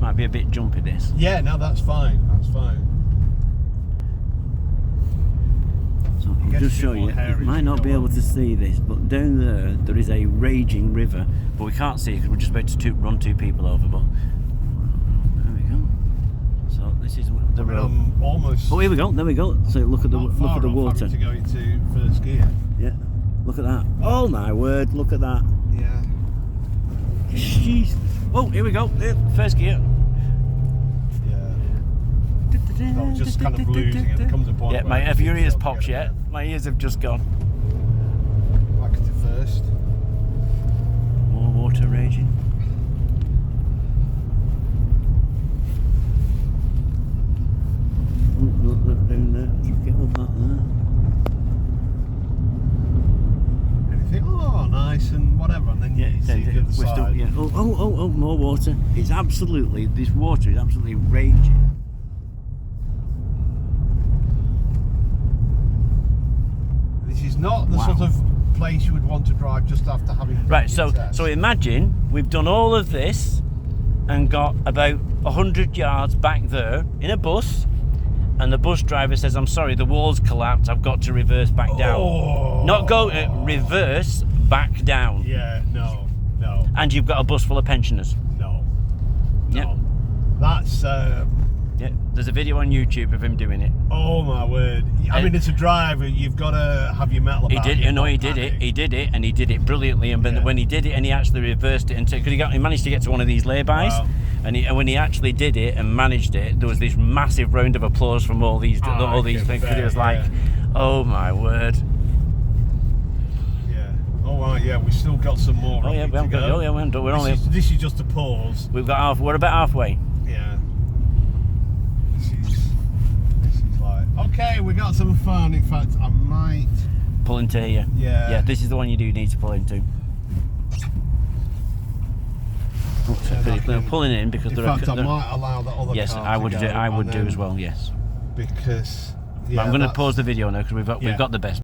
might be a bit jumpy, this. Yeah, no, that's fine. That's fine. So I'll just show you. You might not be able to see this, but down there is a raging river, but we can't see it because we're just about to run 2 people over. But there we go. So this is the road. Almost. Oh, here we go. There we go. So look at the water. To go into first gear. Yeah. Look at that. Oh my word! Look at that. Yeah. Jeez. Oh, here we go. First gear. I was just kind of losing it. There comes a point where have your ears popped yet? My ears have just gone. Back to first. More water raging. Look down there. Get up that there. And you think, oh, nice and whatever, and then you see the other side. Oh, more water. It's absolutely, this water is absolutely raging. This is not the sort of place you would want to drive just after having right. So imagine we've done all of this and got about 100 yards back there in a bus, and the bus driver says, "I'm sorry, the wall's collapsed. I've got to reverse back down." Not go reverse back down. Yeah, no. And you've got a bus full of pensioners. No. Yep. That's. Yeah, there's a video on YouTube of him doing it. Oh my word! I mean, as a driver, you've got to have your metal about. He did it, and he did it brilliantly. And when he did it, and he actually reversed it, and because he managed to get to one of these laybys, wow. and when he actually did it and managed it, there was this massive round of applause from all these things. Because it was like, oh my word! Yeah. Oh right, yeah. We've still got some more. Oh yeah, we haven't got. Oh yeah, we haven't done. We're only. This is just a pause. We've got half. We're about halfway. Yeah. This is like, okay, we got some fun. In fact, I might pull into here. Yeah. Yeah, this is the one you do need to pull into. Pulling it in because in fact, I might allow the other yes, car I would to do. go, I would do as well. Yes. Because. Yeah, I'm going to pause the video now because we've got the best.